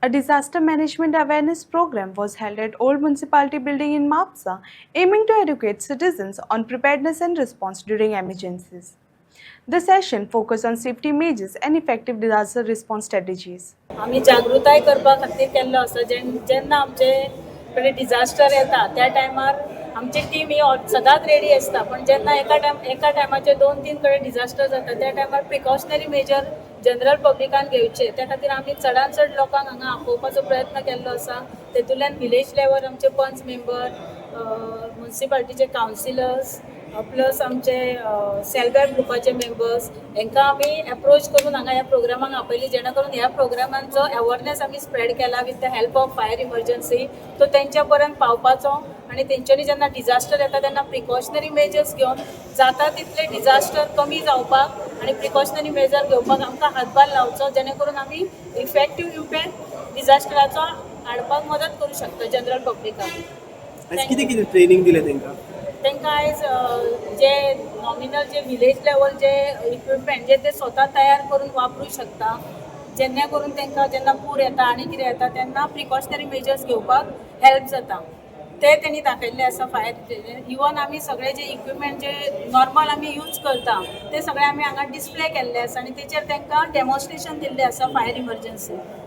A disaster management awareness program was held at Old Municipality Building in Mapsa, aiming to educate citizens on preparedness and response during emergencies. The session focused on safety measures and effective disaster response strategies. आम्ही जागृताय करपा खातीर केल्लो आसा जेन्ना आमचे कडेन disaster येता त्या टायमार आमची टीम ही सदांच रेडी आसता पण जेन्ना एका टायमाचेर 2-3 कडेन डिजास्टर जाता त्या टायमार प्रिकॉशनरी मेजर जनरल पब्लिकान घेवचे त्या खातीर आमी चडांत चड लोकांक हांगा आपोवपाचो प्रयत्न केल्लो आसा. तेतूंतल्यान विलेज लेवल आमचे पंच मेंबर, म्युनिसिपालिटीचे कावन्सिलर्स प्लस आमचे सेल्फ हेल्प ग्रुपाचे मेंबर्स हांकां आमी एप्रोच करून हांगा ह्या प्रोग्रामाक आपयली जेणे करून ह्या प्रोग्रामांचो अवेअरनेस आमी स्प्रेड केला with the help of fire emergency तो तेंच्या पर्यंत पावपाचो आनी तेंच्यांनी जेन्ना डिजास्टर येता तेन्ना प्रिकॉशनरी मेजर्स घेवन जाता तितले डिजास्टर कमी जावपाक आनी प्रिकॉशनरी मेजर घेवपाक आमकां हातभार लावचो जेणे करून आमी इफेक्टीव इम्पॅक्ट डिजास्टराचो हाडपाक मदत करूं शकता जनरल पब्लिकाक. किती किती ट्रेनिंग दिले तांकां? तांकां आयज जे नॉमिनल जे विलेज लेवल जे इक्विपमेंट जे ते स्वता तयार करून वापरूं शकता जेन्ना करून तांकां जेन्ना पूर येता आनी कितें येता तेन्ना प्रिकॉशनरी मेजर्स घेवपाक हेल्प जाता ते तेणी दाखयल्ले आसा फायर. इवन आमी सगळे जे इक्विपमेंट जे नॉर्मल आमी यूज करता ते सगळे आमी हांगा डिस्प्ले केल्ले आसा आनी तेचेर तांकां डेमॉन्स्ट्रेशन दिल्लें आसा फायर इमर्जन्सी.